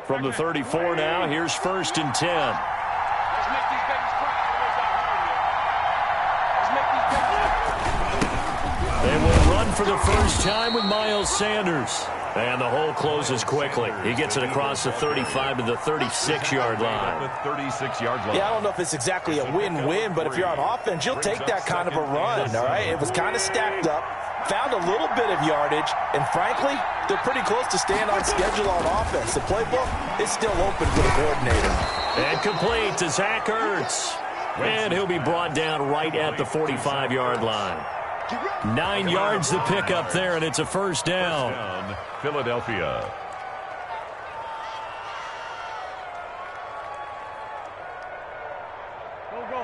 From the 34 now, here's 1st and 10. They will run for the first time with Miles Sanders. And the hole closes quickly. He gets it across the 35 to the 36-yard line. Yeah, I don't know if it's exactly a win-win, but if you're on offense, you'll take that kind of a run, all right? It was kind of stacked up, found a little bit of yardage, and frankly, they're pretty close to staying on schedule on offense. The playbook is still open for the coordinator. And complete to Zach Ertz. And he'll be brought down right at the 45-yard line. 9 yards to pick up there, and it's a first down. Philadelphia. Go.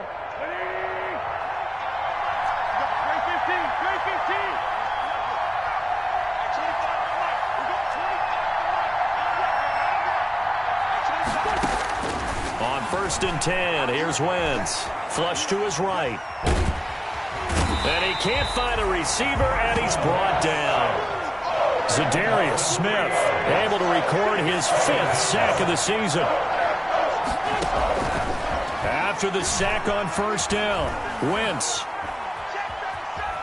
On 1st and 10, here's Wentz. Flush to his right. And he can't find a receiver, and he's brought down. Zadarius Smith able to record his 5th sack of the season. After the sack on 1st down, Wentz.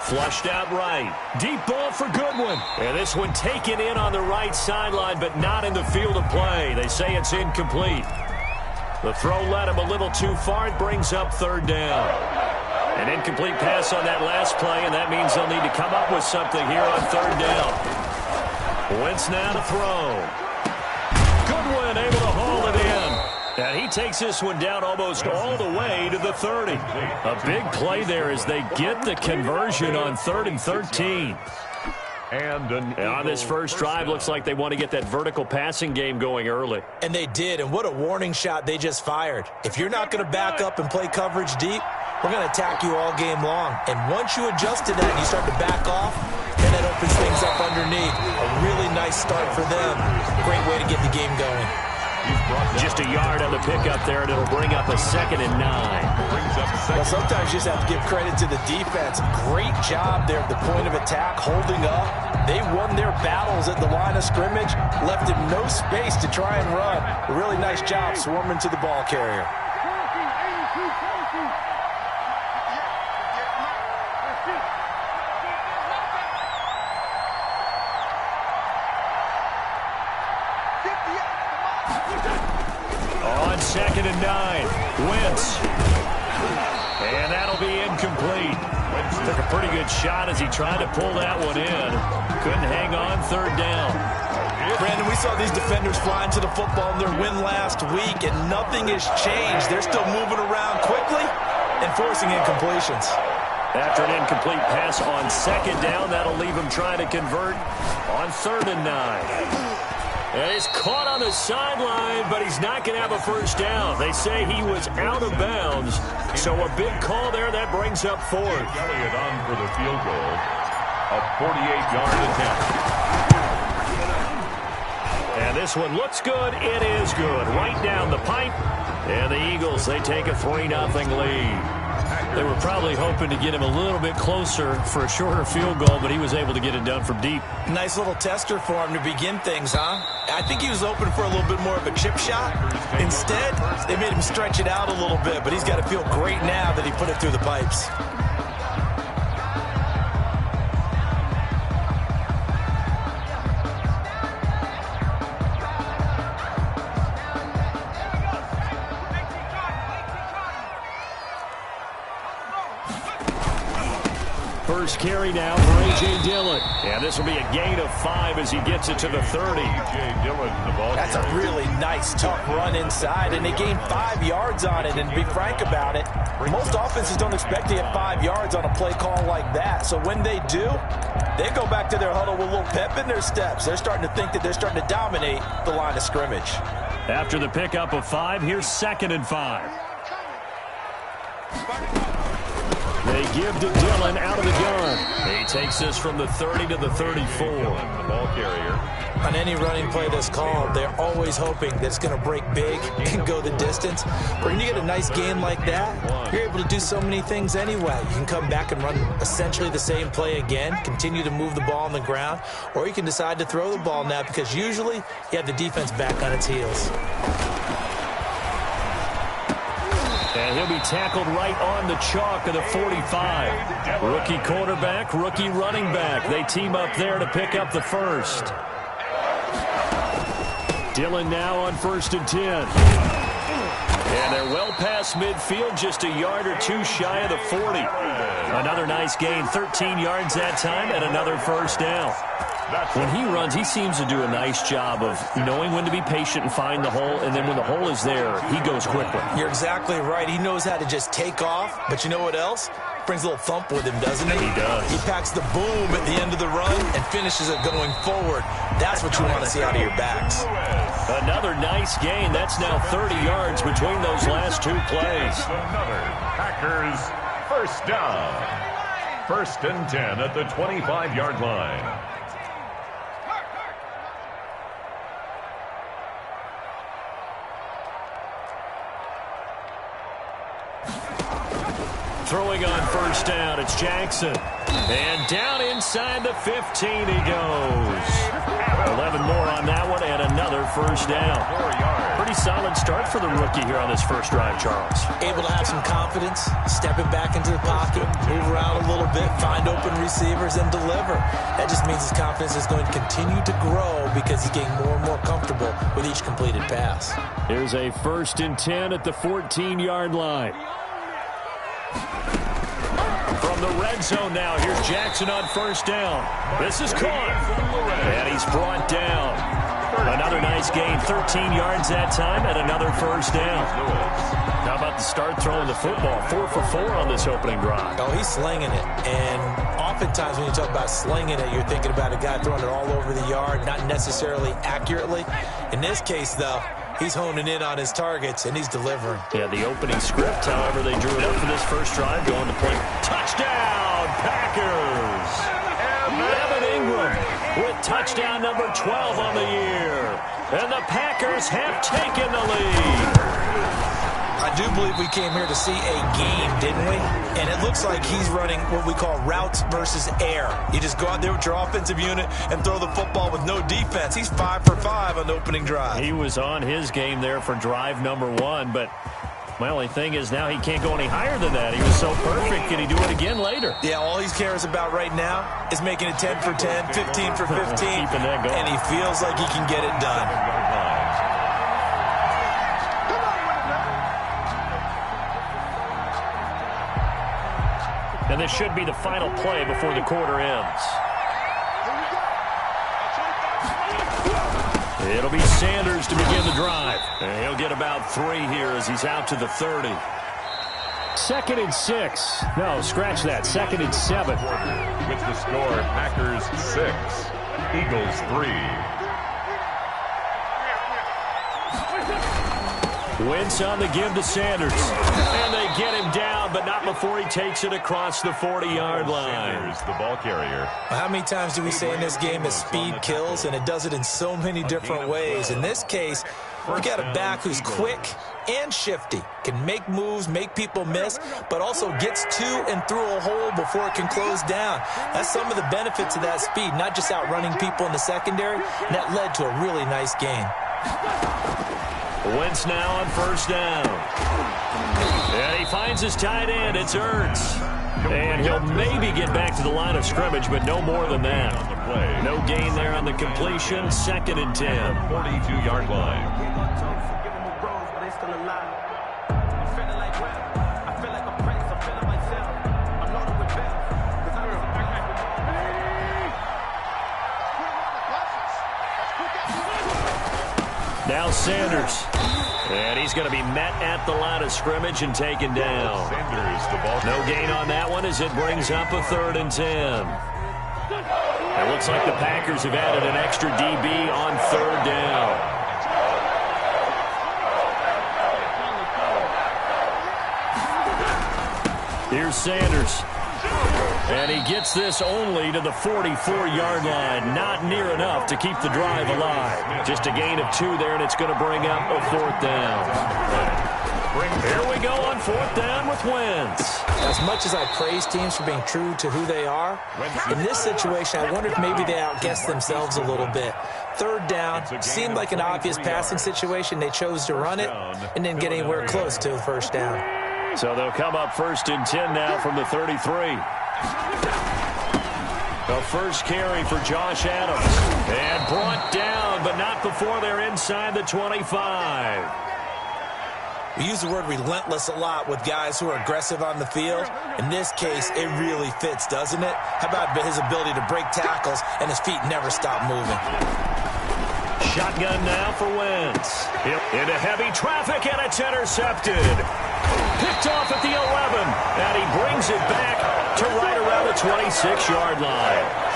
Flushed out right. Deep ball for Goodwin. And this one taken in on the right sideline, but not in the field of play. They say it's incomplete. The throw led him a little too far. It brings up 3rd down. An incomplete pass on that last play, and that means they'll need to come up with something here on 3rd down. Wentz now to throw. Goodwin able to haul it in. And he takes this one down almost all the way to the 30. A big play there as they get the conversion on 3rd and 13. And on this first drive, looks like they want to get that vertical passing game going early. And they did, and what a warning shot they just fired. If you're not going to back up and play coverage deep, we're going to attack you all game long. And once you adjust to that and you start to back off, then that opens things up underneath. A really nice start for them. Great way to get the game going. Just a yard on the pickup there, and it'll bring up a 2nd and 9. Well, sometimes you just have to give credit to the defense. Great job there at the point of attack, holding up. They won their battles at the line of scrimmage, left him no space to try and run. A really nice job swarming to the ball carrier. On 2nd and 9, Wentz. And that'll be incomplete. Took a pretty good shot as he tried to pull that one in. Couldn't hang on 3rd down. Brandon, we saw these defenders flying to the football in their win last week, and nothing has changed. They're still moving around quickly and forcing incompletions. After an incomplete pass on 2nd down, that'll leave him trying to convert on 3rd and 9. And he's caught on the sideline, but he's not going to have a first down. They say he was out of bounds. So a big call there. That brings up 4th. Elliott on for the field goal. A 48-yard attempt. And this one looks good. It is good. Right down the pipe. And the Eagles, they take a 3-0 lead. They were probably hoping to get him a little bit closer for a shorter field goal, but he was able to get it done from deep. Nice little tester for him to begin things, huh? I think he was open for a little bit more of a chip shot. Instead, they made him stretch it out a little bit, but he's got to feel great now that he put it through the pipes. First carry now for A.J. Dillon. And this will be a gain of 5 as he gets it to the 30. A.J. Dillon, the ball. That's a really nice, tough run inside, and they gained 5 yards on it. And to be frank about it, most offenses don't expect to get 5 yards on a play call like that. So when they do, they go back to their huddle with a little pep in their steps. They're starting to think that they're starting to dominate the line of scrimmage. After the pickup of 5, here's 2nd and 5. They give to Dillon out of the gun. He takes this from the 30 to the 34. The ball carrier. On any running play that's called, they're always hoping that it's going to break big and go the distance. But when you get a nice gain like that, you're able to do so many things anyway. You can come back and run essentially the same play again, continue to move the ball on the ground, or you can decide to throw the ball now because usually you have the defense back on its heels. And he'll be tackled right on the chalk of the 45. Rookie quarterback, rookie running back. They team up there to pick up the first. Dillon now on 1st and 10. And they're well past midfield, just a yard or two shy of the 40. Another nice gain, 13 yards that time, and another first down. When he runs, he seems to do a nice job of knowing when to be patient and find the hole, and then when the hole is there, he goes quickly. You're exactly right. He knows how to just take off, but you know what else? Brings a little thump with him, doesn't he? He does. He packs the boom at the end of the run and finishes it going forward. That's what you want to see out of your backs. Another nice gain. That's now 30 yards between those last two plays. Another Packers first down. 1st and 10 at the 25-yard line. Throwing on 1st down, it's Jackson. And down inside the 15 he goes. 11 more on that one, and another first down. Pretty solid start for the rookie here on this first drive, Charles. Able to have some confidence, stepping back into the pocket, move around a little bit, find open receivers, and deliver. That just means his confidence is going to continue to grow because he's getting more and more comfortable with each completed pass. Here's a 1st and 10 at the 14-yard line. From the red zone now, here's Jackson on 1st down. This is caught. And he's brought down. Another nice gain, 13 yards that time, and another first down. How about the start throwing the football? 4 for 4 on this opening drive. Oh, he's slinging it. And oftentimes when you talk about slinging it, you're thinking about a guy throwing it all over the yard, not necessarily accurately. In this case, though, he's honing in on his targets, and he's delivering. Yeah, the opening script, however, they drew it up for this first drive, going to play. Touchdown, Packers! Evan Ingram with touchdown number 12 on the year. And the Packers have taken the lead. I do believe we came here to see a game, didn't we? And it looks like he's running what we call routes versus air. You just go out there with your offensive unit and throw the football with no defense. He's 5 for 5 on the opening drive. He was on his game there for drive number 1, but my only thing is now he can't go any higher than that. He was so perfect. Can he do it again later? Yeah, all he cares about right now is making it 10 for 10, 15 for 15, Keeping that going. and he feels like he can get it done. And this should be the final play before the quarter ends. It'll be Sanders to begin the drive. And he'll get about 3 here as he's out to the 30. 2nd and 6. No, scratch that. 2nd and 7. With the score, Packers 6, Eagles 3. Wentz on the give to Sanders. And they get him down, but not before he takes it across the 40-yard line. Sanders, the ball carrier. How many times do we say in this game that speed kills, and it does it in so many different ways? In this case, we got a back who's quick and shifty, can make moves, make people miss, but also gets to and through a hole before it can close down. That's some of the benefits of that speed, not just outrunning people in the secondary, and that led to a really nice gain. Wentz now on 1st down. And he finds his tight end. It's Ertz. And he'll maybe get back to the line of scrimmage, but no more than that. No gain there on the completion. 2nd and 10. 42-yard line. Now Sanders. And he's going to be met at the line of scrimmage and taken down. Sanders, the ball. No gain on that one as it brings up a 3rd and 10. It looks like the Packers have added an extra DB on 3rd down. Here's Sanders. And he gets this only to the 44-yard line. Not near enough to keep the drive alive. Just a gain of 2 there, and it's going to bring up a 4th down. Here we go on 4th down with Wentz. As much as I praise teams for being true to who they are, in this situation, I wonder if maybe they outguessed themselves a little bit. 3rd down seemed like an obvious passing situation. They chose to run it and didn't get anywhere close to the 1st down. So they'll come up 1st and 10 now from the 33. The first carry for Josh Adams. And brought down, but not before they're inside the 25. We use the word relentless a lot with guys who are aggressive on the field. In this case, it really fits, doesn't it? How about his ability to break tackles and his feet never stop moving? Shotgun now for Wentz. Into heavy traffic, and it's intercepted. Picked off at the 11, and he brings it back to right around the 26-yard line.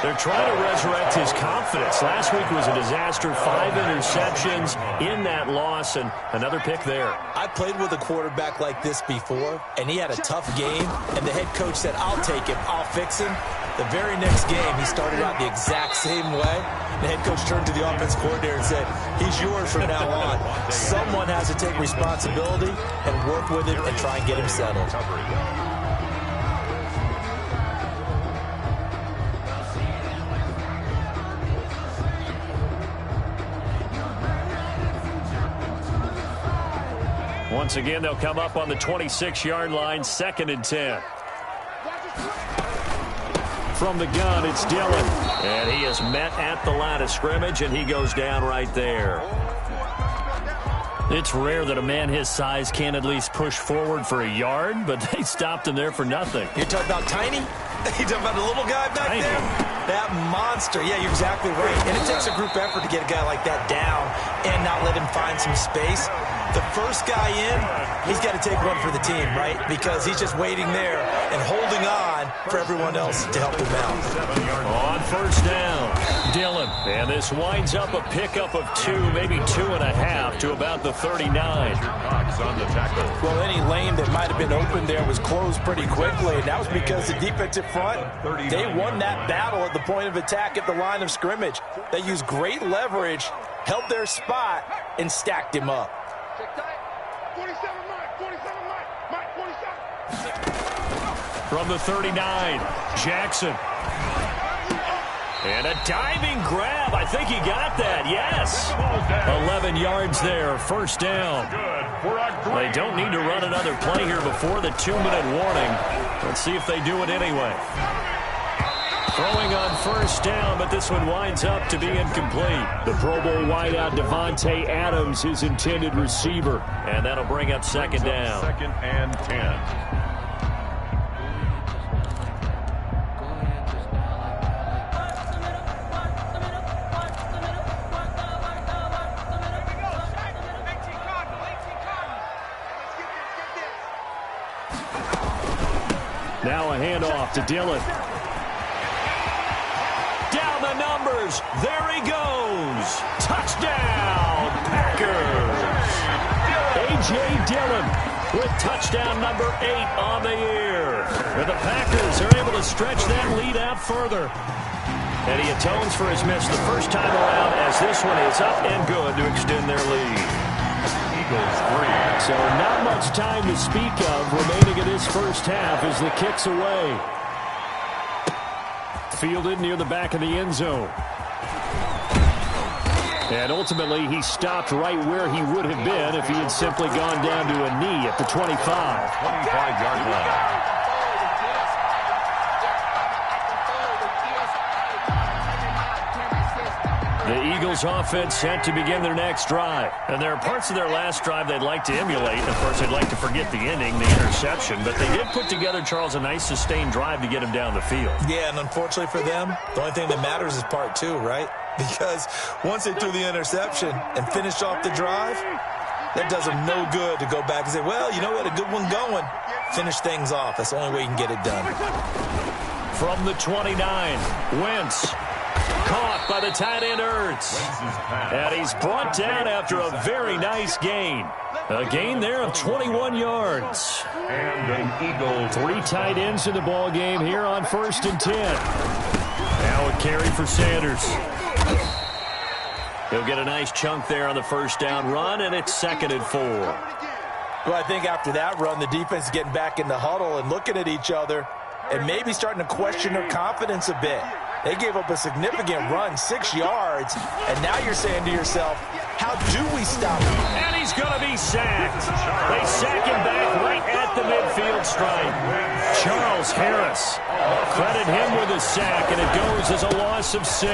They're trying to resurrect his confidence. Last week was a disaster. 5 interceptions in that loss, and another pick there. I played with a quarterback like this before, and he had a tough game, and the head coach said, I'll take him, I'll fix him. The very next game, he started out the exact same way. The head coach turned to the offense coordinator and said, he's yours from now on. Someone has to take responsibility and work with him and try and get him settled. Once again, they'll come up on the 26-yard line, 2nd and 10. From the gun, it's Dillon. And he is met at the line of scrimmage, and he goes down right there. It's rare that a man his size can at least push forward for a yard, but they stopped him there for nothing. You're talking about Tiny? You're talking about the little guy back there? That monster. Yeah, you're exactly right. And it takes a group effort to get a guy like that down and not let him find some space. The first guy in, he's got to take one for the team, right? Because he's just waiting there and holding on for everyone else to help him out. On 1st down, Dillon. And this winds up a pickup of 2, maybe 2.5 to about the 39. Well, any lane that might have been open there was closed pretty quickly. And that was because the defensive front, they won that battle at the point of attack at the line of scrimmage. They used great leverage, held their spot, and stacked him up. From the 39, Jackson. And a diving grab. I think he got that, yes. 11 yards there, 1st down. They don't need to run another play here before the 2-minute warning. Let's see if they do it anyway. Throwing on 1st down, but this one winds up to be incomplete. The Pro Bowl wideout Devontae Adams, his intended receiver. And that'll bring up 2nd down. 2nd and 10. Now a handoff to Dillon. Down the numbers. There he goes. Touchdown, Packers. A.J. Dillon with touchdown number 8 on the year. And the Packers are able to stretch that lead out further. And he atones for his miss the first time around as this one is up and good to extend their lead. So not much time to speak of remaining in this first half as the kick's away. Fielded near the back of the end zone. And ultimately, he stopped right where he would have been if he had simply gone down to a knee at the 25. 25-yard line. The Eagles offense set to begin their next drive. And there are parts of their last drive they'd like to emulate. Of course, they'd like to forget the ending, the interception. But they did put together, Charles, a nice sustained drive to get him down the field. Yeah, and unfortunately for them, the only thing that matters is part 2, right? Because once they threw the interception and finished off the drive, that does them no good to go back and say, well, you know, we had a good one going. Finish things off. That's the only way you can get it done. From the 29, Wentz. Caught by the tight end, Ertz. And he's brought down after a very nice gain. A gain there of 21 yards. And an Eagle. 3 tight ends in the ball game here on 1st and 10. Now a carry for Sanders. He'll get a nice chunk there on the first down run, and it's 2nd and 4. Well, I think after that run, the defense is getting back in the huddle and looking at each other and maybe starting to question their confidence a bit. They gave up a significant run, 6 yards, and now you're saying to yourself, how do we stop him? And he's going to be sacked. They sack him back right at the midfield stripe. Charles Harris. Credit him with a sack, and it goes as a loss of 6.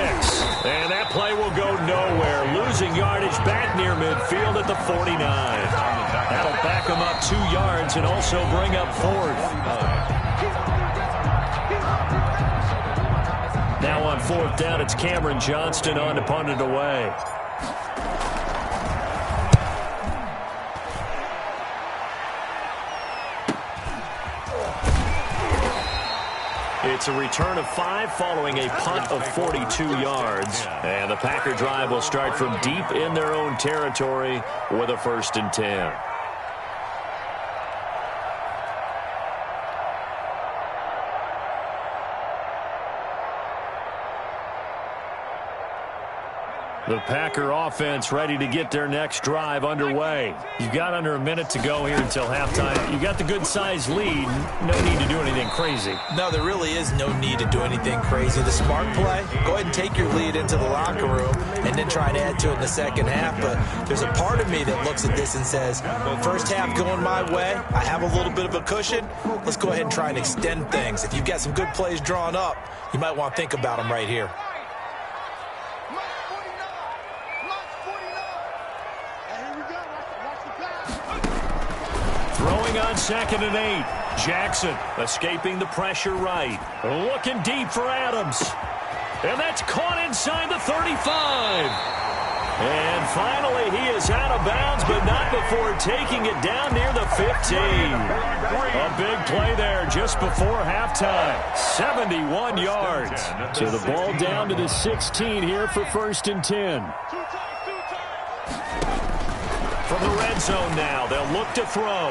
And that play will go nowhere. Losing yardage back near midfield at the 49. That'll back him up 2 yards and also bring up 4th. Now on 4th down, it's Cameron Johnston on to punt it away. It's a return of 5 following a punt of 42 yards. And the Packer drive will start from deep in their own territory with a 1st and 10. The Packer offense ready to get their next drive underway. You've got under a minute to go here until halftime. You got the good-sized lead. No need to do anything crazy. No, there really is no need to do anything crazy. The smart play, go ahead and take your lead into the locker room and then try and add to it in the second half. But there's a part of me that looks at this and says, first half going my way, I have a little bit of a cushion. Let's go ahead and try and extend things. If you've got some good plays drawn up, you might want to think about them right here. Throwing on 2nd and 8. Jackson escaping the pressure right. Looking deep for Adams. And that's caught inside the 35. And finally he is out of bounds, but not before taking it down near the 15. A big play there just before halftime. 71 yards. So the ball down to the 16 here for 1st and 10. From the red zone now, they'll look to throw.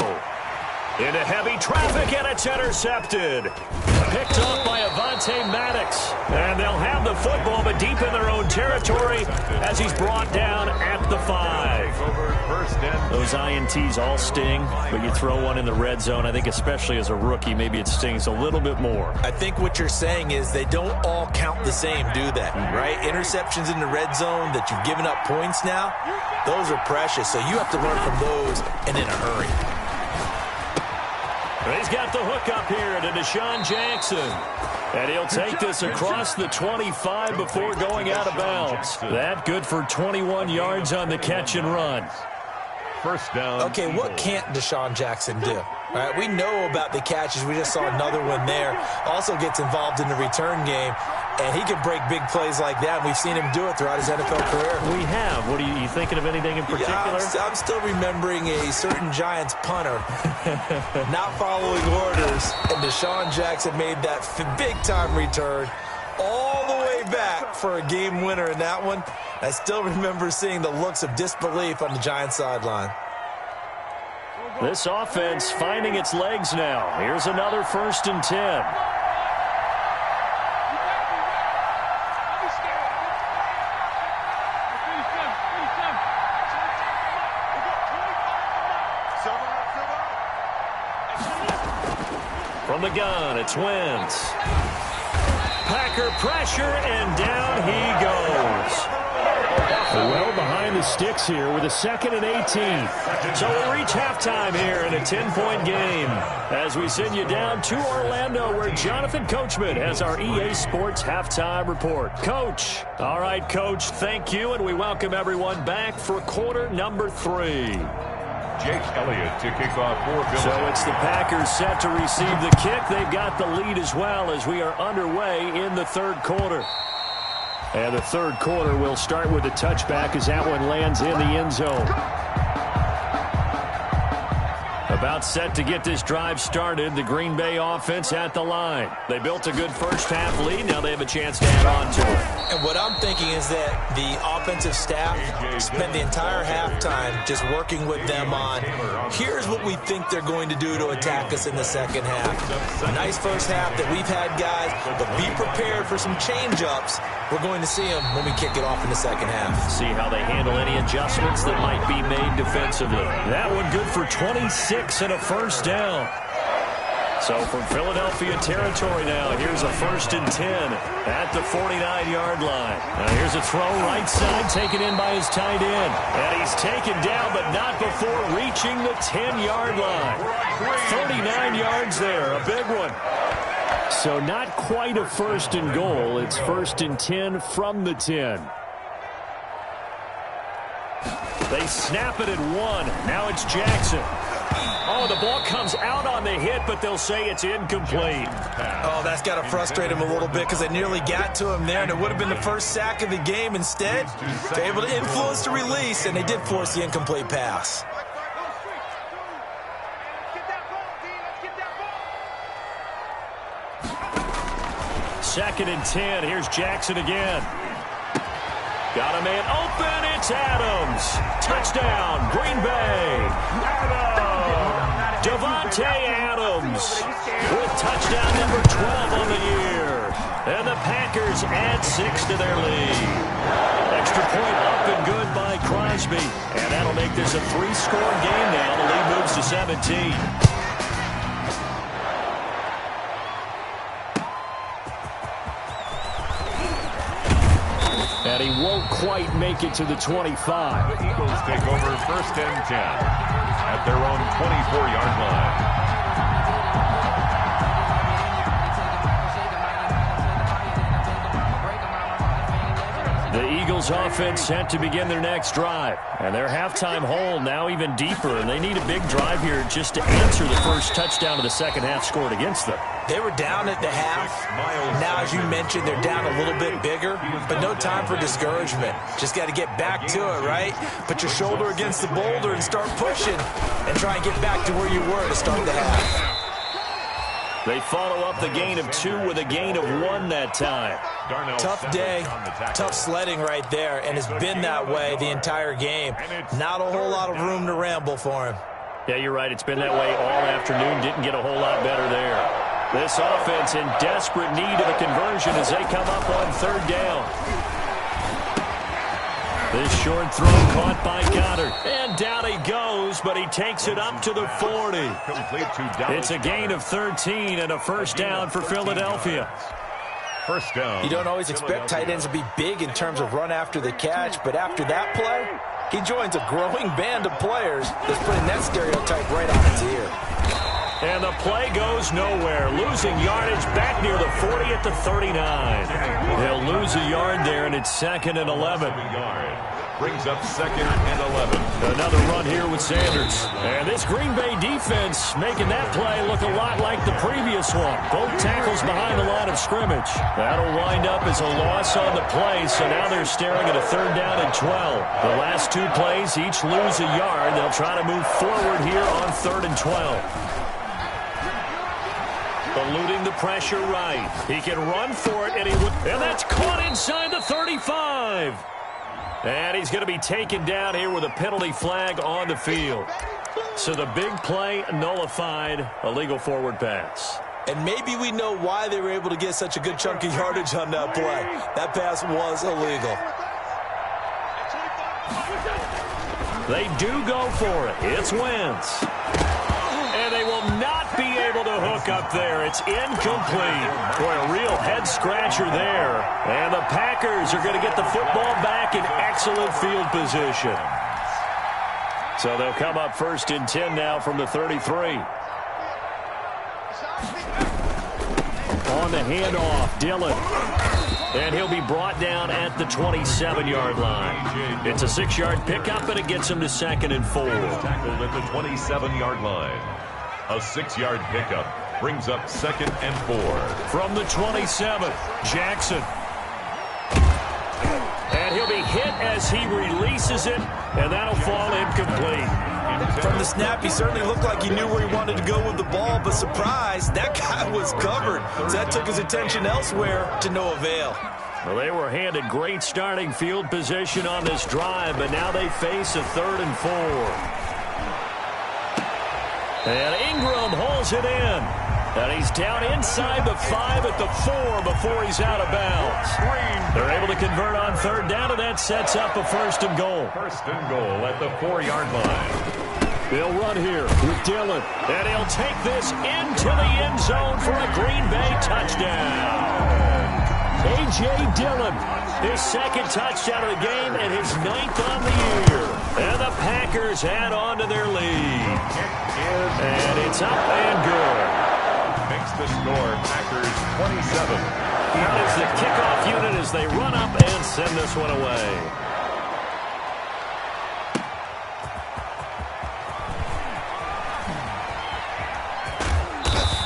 Into heavy traffic, and it's intercepted. Picked up by Avonte Maddox. And they'll have the football, but deep in their own territory as he's brought down at the 5. Those INTs all sting, but you throw one in the red zone, I think especially as a rookie, maybe it stings a little bit more. I think what you're saying is they don't all count the same, do they? Right? Interceptions in the red zone that you've given up points now, those are precious, so you have to learn from those and in a hurry. He's got the hook up here to Deshaun Jackson. And he'll take this across the 25 before going out of bounds. That good for 21 yards on the catch and run. First down. Okay, what can't Deshaun Jackson do? All right, we know about the catches. We just saw another one there. Also gets involved in the return game. And he can break big plays like that. And we've seen him do it throughout his NFL career. We have. What are you thinking of anything in particular? Yeah, I'm still remembering a certain Giants punter not following orders. And Deshaun Jackson made that big-time return all the way back for a game winner in that one. I still remember seeing the looks of disbelief on the Giants sideline. This offense finding its legs now. Here's another 1st and 10. From the gun, it's Wentz. Packer pressure, and down he goes. Well behind the sticks here with a 2nd and 18. So we'll reach halftime here in a 10-point game as we send you down to Orlando where Jonathan Coachman has our EA Sports halftime report. Coach. All right, Coach, thank you, and we welcome everyone back for quarter number 3. Jake Elliott to kick off for Bills. So it's the Packers set to receive the kick. They've got the lead as well as we are underway in the 3rd quarter. And the 3rd quarter will start with a touchback as that one lands in the end zone. About set to get this drive started. The Green Bay offense at the line. They built a good first half lead. Now they have a chance to add on to it. And what I'm thinking is that the offensive staff spent the entire halftime just working with them on, here's what we think they're going to do to attack us in the second half. A nice first half that we've had, guys, but be prepared for some change-ups. We're going to see them when we kick it off in the second half. See how they handle any adjustments that might be made defensively. That one good for 26 and a first down. So from Philadelphia territory now, here's a 1st and 10 at the 49-yard line. Now here's a throw right side, taken in by his tight end. And he's taken down, but not before reaching the 10-yard line. 39 yards there, a big one. So not quite a 1st and goal. It's 1st and 10 from the 10. They snap it at 1. Now it's Jackson. Oh, the ball comes out on the hit, but they'll say it's incomplete. Oh, that's got to frustrate him a little bit because they nearly got to him there, and it would have been the first sack of the game. Instead, they're able to influence the release, and they did force the incomplete pass. Second and 10. Here's Jackson again. Got a man open. It's Adams. Touchdown, Green Bay. Devontae Adams with touchdown number 12 on the year. And the Packers add 6 to their lead. Extra point up and good by Crosby. And that'll make this a 3-score game now. The lead moves to 17. And he won't quite make it to the 25. The Eagles take over 1st and 10 at their own 24-yard line. The Eagles offense set to begin their next drive. And their halftime hole now even deeper. And they need a big drive here just to answer the first touchdown of the second half scored against them. They were down at the half. Now, as you mentioned, they're down a little bit bigger, but no time for discouragement. Just got to get back to it, right? Put your shoulder against the boulder and start pushing and try and get back to where you were to start the half. They follow up the gain of 2 with a gain of 1 that time. Tough day, tough sledding right there, and it's been that way the entire game. Not a whole lot of room to ramble for him. Yeah, you're right. It's been that way all afternoon. Didn't get a whole lot better there. This offense in desperate need of a conversion as they come up on 3rd down. This short throw caught by Goddard. And down he goes, but he takes it up to the 40. It's a gain of 13 and a first down for Philadelphia. First down. You don't always expect tight ends to be big in terms of run after the catch, but after that play, he joins a growing band of players that's putting that stereotype right on its ear. And the play goes nowhere. Losing yardage back near the 40 at the 39. They'll lose a yard there, and it's 2nd and 11. Brings up 2nd and 11. Another run here with Sanders. And this Green Bay defense making that play look a lot like the previous one. Both tackles behind the line of scrimmage. That'll wind up as a loss on the play, so now they're staring at a 3rd down and 12. The last 2 plays each lose a yard. They'll try to move forward here on 3rd and 12. Eluding the pressure right. He can run for it, and that's caught inside the 35. And he's going to be taken down here with a penalty flag on the field. So the big play nullified, illegal forward pass. And maybe we know why they were able to get such a good chunk of yardage on that play. That pass was illegal. They do go for it. It's Wentz. And they will not be able to hook up there. It's incomplete. Boy, a real head-scratcher there. And the Packers are going to get the football back in excellent field position. So they'll come up 1st and 10 now from the 33. On the handoff, Dillon. And he'll be brought down at the 27-yard line. It's a 6-yard pickup, and it gets him to 2nd and 4. Tackled at the 27-yard line. A 6-yard pickup brings up 2nd and 4. From the 27, Jackson. And he'll be hit as he releases it, and that'll fall incomplete. From the snap, he certainly looked like he knew where he wanted to go with the ball, but surprise, that guy was covered. So that took his attention elsewhere to no avail. Well, they were handed great starting field position on this drive, but now they face a 3rd and 4. And Ingram holds it in. And he's down inside the 5 at the 4 before he's out of bounds. They're able to convert on 3rd down, and that sets up a 1st and goal. 1st and goal at the 4-yard line. They'll run here with Dillon. And he'll take this into the end zone for a Green Bay touchdown. A.J. Dillon, his 2nd touchdown of the game and his 9th on the year. And the Packers add on to their lead. And it's up and good. Makes the score Packers 27. That is the kickoff unit as they run up and send this one away.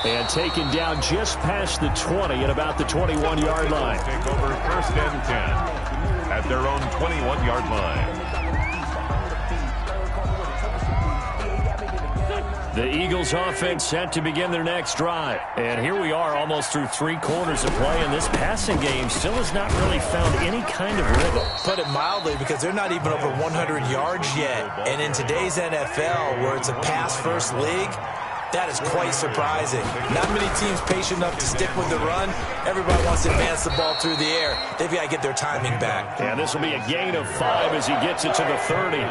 And taken down just past the 20 at about the 21-yard line. Take over 1st and 10 at their own 21-yard line. The Eagles offense set to begin their next drive. And here we are almost through 3 quarters of play, and this passing game still has not really found any kind of rhythm. Put it mildly, because they're not even over 100 yards yet. And in today's NFL, where it's a pass-first league, that is quite surprising. Not many teams patient enough to stick with the run. Everybody wants to advance the ball through the air. They've got to get their timing back. And this will be a gain of 5 as he gets it to the 30.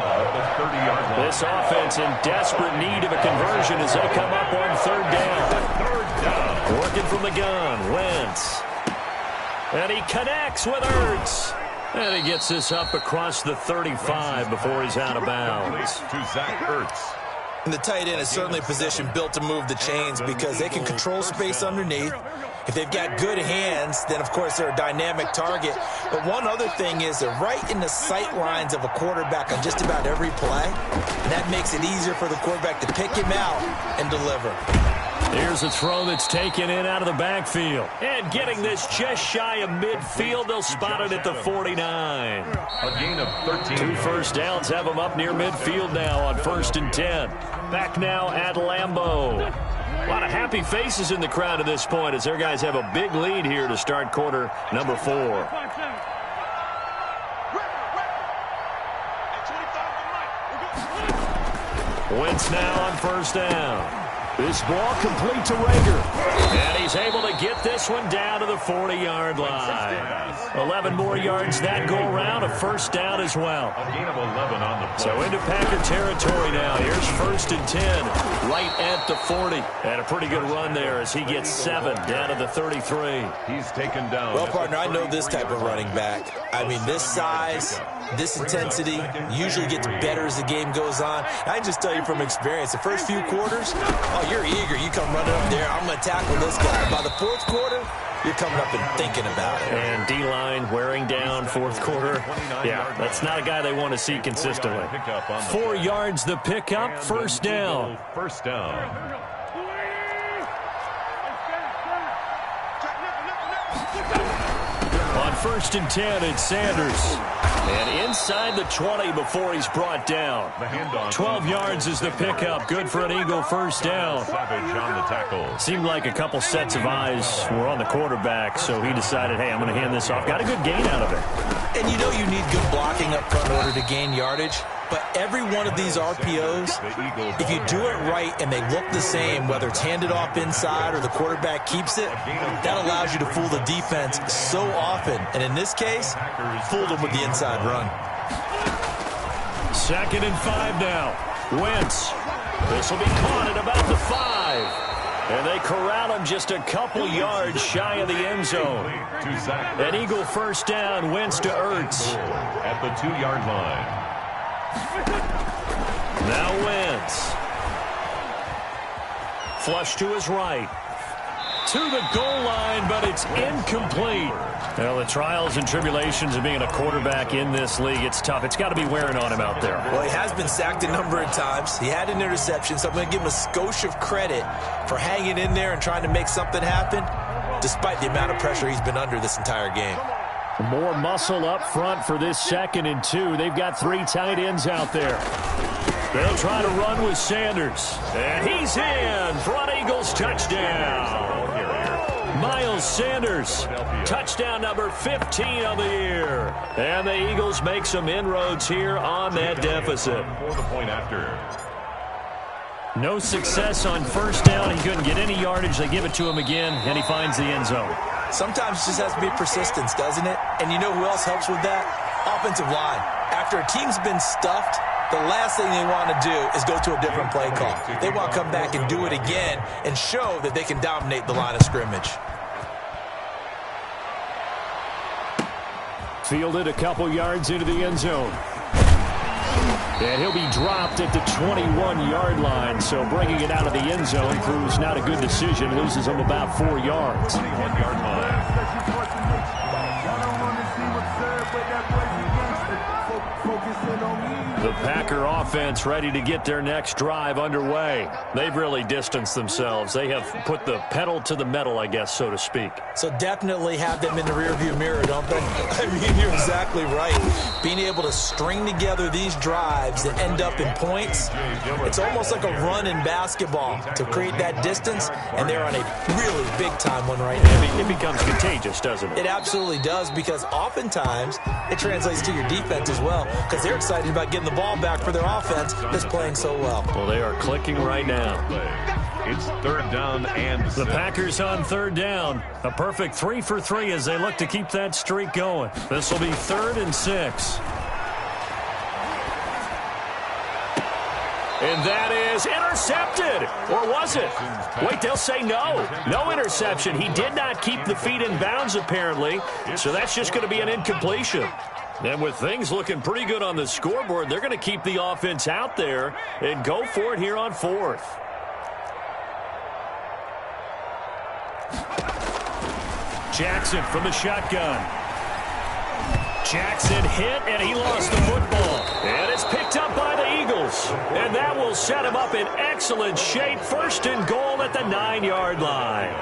This offense in desperate need of a conversion as they come up on 3rd down. Working from the gun, Wentz. And he connects with Ertz. And he gets this up across the 35 before he's out of bounds. To Zach Ertz. And the tight end is certainly a position built to move the chains because they can control space underneath. If they've got good hands, then, of course, they're a dynamic target. But one other thing is they're right in the sight lines of a quarterback on just about every play. And that makes it easier for the quarterback to pick him out and deliver. Here's a throw that's taken in out of the backfield. And getting this just shy of midfield, they'll spot it at the 49. A gain of 13. 2 first downs have them up near midfield now on 1st and 10. Back now at Lambeau. A lot of happy faces in the crowd at this point as their guys have a big lead here to start quarter number 4. Wentz now on 1st down. This ball complete to Rager. And he's able to get this one down to the 40-yard line. 11 more yards that go around, a 1st down as well. A gain of 11 on the play. So into Packer territory now. Here's 1st and 10, right at the 40. And a pretty good run there as he gets 7 down to the 33. He's taken down. Well, partner, I know this type of running back. I mean, this size, this intensity usually gets better as the game goes on. I can just tell you from experience, the first few quarters, oh, you're eager. You come running up there. I'm going to tackle this guy. By the 4th quarter, you're coming up and thinking about it. And D-line wearing down 4th quarter. Yeah, that's not a guy they want to see consistently. 4 yards the pickup, 1st down. 1st down. On 1st and 10, it's Sanders. And inside the 20 before he's brought down. 12 yards is the pickup. Good for an Eagle 1st down. Savage on the tackle. Seemed like a couple sets of eyes were on the quarterback, so he decided, hey, I'm going to hand this off. Got a good gain out of it. And you know you need good blocking up front in order to gain yardage. But every one of these RPOs, if you do it right and they look the same, whether it's handed off inside or the quarterback keeps it, that allows you to fool the defense so often. And in this case, fooled them with the inside run. 2nd and 5 now. Wentz. This will be caught at about the 5. And they corral him just a couple yards shy of the end zone. An Eagle 1st down, Wentz to Ertz. At the 2-yard line. Now Wentz. Flush to his right. To the goal line, but it's incomplete. Well, the trials and tribulations of being a quarterback in this league, it's tough. It's got to be wearing on him out there. Well, he has been sacked a number of times. He had an interception, so I'm going to give him a skosh of credit for hanging in there and trying to make something happen, despite the amount of pressure he's been under this entire game. More muscle up front for this 2nd and 2. They've got 3 tight ends out there. They'll try to run with Sanders. And he's in for an Eagles touchdown. Miles Sanders, touchdown number 15 of the year. And the Eagles make some inroads here on that deficit. For the point after. No success on 1st down. He couldn't get any yardage. They give it to him again, and he finds the end zone. Sometimes it just has to be persistence, doesn't it? And you know who else helps with that? Offensive line. After a team's been stuffed, the last thing they want to do is go to a different play call. They want to come back and do it again and show that they can dominate the line of scrimmage. Fielded a couple yards into the end zone. And he'll be dropped at the 21-yard line, so bringing it out of the end zone proves not a good decision. Loses him about 4 yards. 21-yard line. The Packer offense ready to get their next drive underway. They've really distanced themselves. They have put the pedal to the metal, I guess, so to speak. So definitely have them in the rearview mirror, don't they? I mean, you're exactly right. Being able to string together these drives that end up in points, it's almost like a run in basketball to create that distance, and they're on a really big-time one right now. It becomes contagious, doesn't it? It absolutely does, because oftentimes it translates to your defense as well, because they're excited about getting the ball back for their offense that's playing so well. Well, they are clicking right now. It's 3rd down and the Packers on 3rd down. A perfect 3 for 3 as they look to keep that streak going. This will be 3rd and 6. And that is intercepted. Or was it? Wait, they'll say no. No interception. He did not keep the feet in bounds, apparently. So that's just going to be an incompletion. And with things looking pretty good on the scoreboard, they're going to keep the offense out there and go for it here on 4th. Jackson from the shotgun. Jackson hit, and he lost the football. And it's picked up by the Eagles. And that will set him up in excellent shape. 1st and goal at the 9-yard line.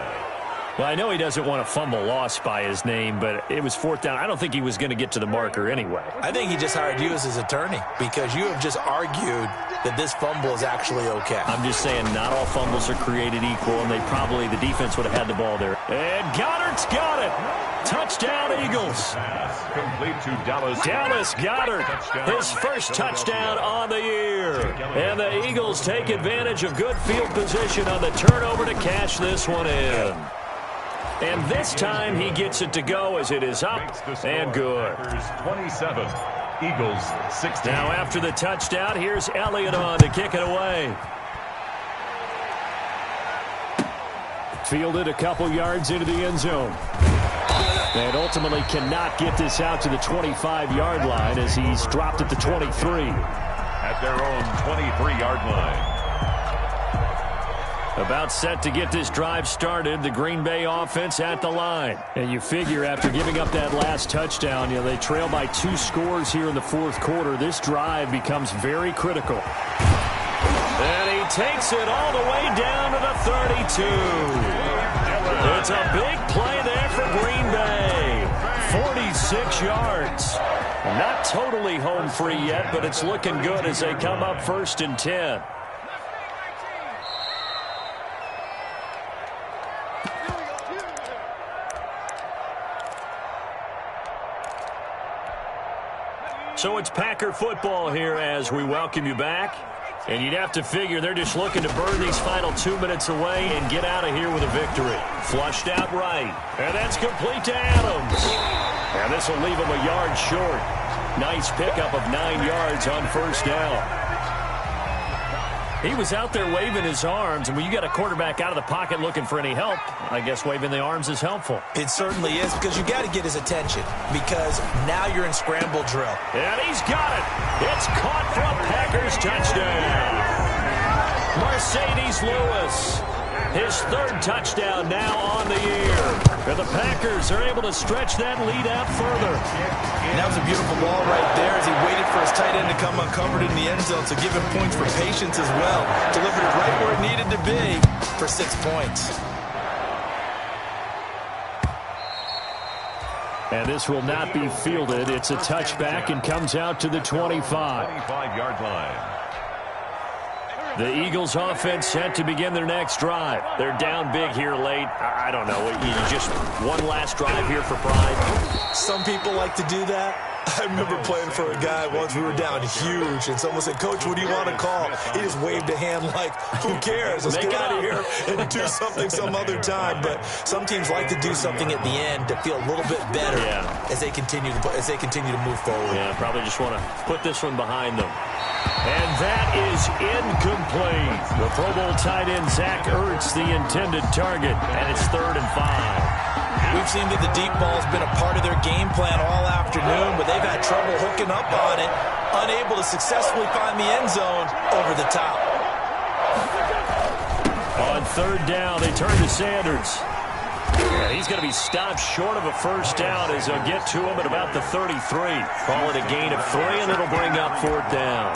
Well, I know he doesn't want a fumble lost by his name, but it was 4th down. I don't think he was going to get to the marker anyway. I think he just hired you as his attorney because you have just argued that this fumble is actually okay. I'm just saying not all fumbles are created equal, and the defense would have had the ball there. And Goddard's got it. Touchdown, Eagles. Complete to Dallas. Dallas Goedert, his first touchdown on the year. And the Eagles take advantage of good field position on the turnover to cash this one in. And this time he gets it to go as it is up and good. 27, Eagles 16. Now after the touchdown, here's Elliott on to kick it away. Fielded a couple yards into the end zone. And ultimately cannot get this out to the 25-yard line as he's dropped at the 23. At their own 23-yard line. About set to get this drive started, the Green Bay offense at the line. And you figure after giving up that last touchdown, they trail by 2 scores here in the 4th quarter. This drive becomes very critical. And he takes it all the way down to the 32. It's a big play there for Green Bay. 46 yards. Not totally home free yet, but it's looking good as they come up 1st and 10. So it's Packer football here as we welcome you back. And you'd have to figure they're just looking to burn these final 2 minutes away and get out of here with a victory. Flushed out right. And that's complete to Adams. And this will leave him a yard short. Nice pickup of 9 yards on 1st down. He was out there waving his arms, and when you got a quarterback out of the pocket looking for any help, I guess waving the arms is helpful. It certainly is, because you got to get his attention, because now you're in scramble drill. And he's got it. It's caught for a Packers touchdown. Mercedes Lewis, his 3rd touchdown now on the year. And the Packers are able to stretch that lead out further. And that was a beautiful ball right there as he waited for his tight end to come uncovered in the end zone, so give him points for patience as well. Delivered it right where it needed to be for 6 points. And this will not be fielded. It's a touchback and comes out to the 25. 25-yard line. The Eagles offense set to begin their next drive. They're down big here late. I don't know. Just one last drive here for pride. Some people like to do that. I remember playing for a guy once. We were down huge, and someone said, "Coach, what do you want to call?" He just waved a hand like, "Who cares? Let's get out of here and do something some other time." But some teams like to do something at the end to feel a little bit better as they continue to move forward. Yeah, probably just want to put this one behind them. And that is incomplete. The Pro Bowl tight end Zach Ertz, the intended target, and it's 3rd and 5. We've seen that the deep ball has been a part of their game plan all afternoon, but they've had trouble hooking up on it, unable to successfully find the end zone over the top. On 3rd down, they turn to Sanders. And he's going to be stopped short of a first down as they'll get to him at about the 33. Call it a gain of 3, and it'll bring up 4th down.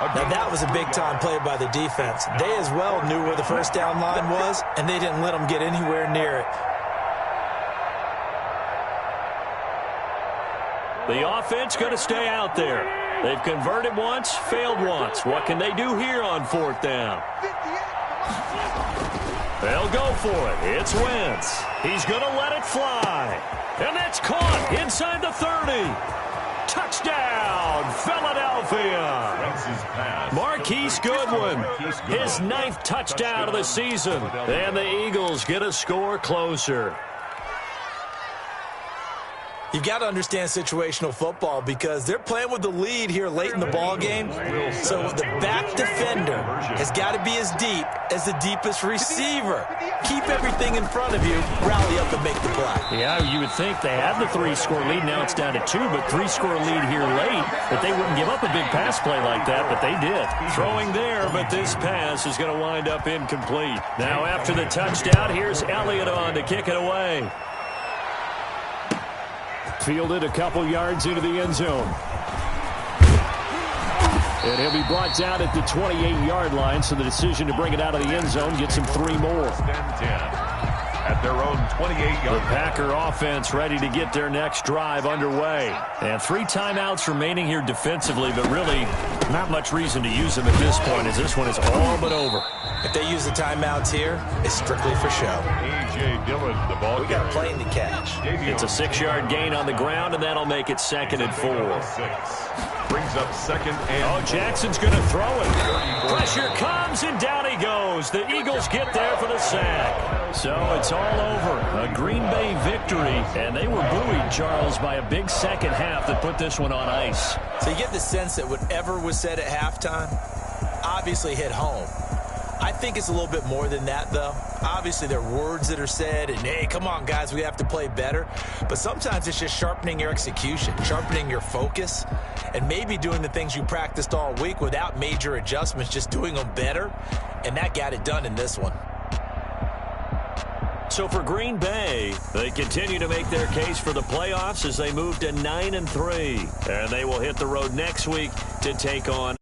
Now, that was a big-time play by the defense. They as well knew where the first down line was, and they didn't let them get anywhere near it. The offense going to stay out there. They've converted once, failed once. What can they do here on 4th down? They'll go for it. It's Wentz. He's going to let it fly. And that's caught inside the 30. Touchdown, Philadelphia. Marquise Goodwin, his 9th touchdown of the season. And the Eagles get a score closer. You've got to understand situational football because they're playing with the lead here late in the ball game. So the back defender has got to be as deep as the deepest receiver. Keep everything in front of you, rally up and make the play. Yeah, you would think they had the 3-score lead. Now it's down to 2, but 3-score lead here late. But they wouldn't give up a big pass play like that, but they did. Throwing there, but this pass is going to wind up incomplete. Now after the touchdown, here's Elliott on to kick it away. Fielded a couple yards into the end zone. And he'll be brought down at the 28-yard line, so the decision to bring it out of the end zone gets him 3 more. At their own 28-yard. The Packer offense ready to get their next drive underway. And 3 timeouts remaining here defensively, but really not much reason to use them at this point as this one is all but over. If they use the timeouts here, it's strictly for show. A.J. Dillon, the ball. We got a plane to catch. It's a 6-yard gain on the ground, and that'll make it 2nd and 4. Brings up 2nd and Jackson's going to throw it. Pressure comes, and down he goes. The Eagles get there for the sack. So it's all over. A Green Bay victory, and they were buoyed, Charles, by a big second half that put this one on ice. So you get the sense that whatever was said at halftime obviously hit home. I think it's a little bit more than that, though. Obviously, there are words that are said, and, hey, come on, guys, we have to play better. But sometimes it's just sharpening your execution, sharpening your focus, and maybe doing the things you practiced all week without major adjustments, just doing them better. And that got it done in this one. So for Green Bay, they continue to make their case for the playoffs as they move to 9-3. And they will hit the road next week to take on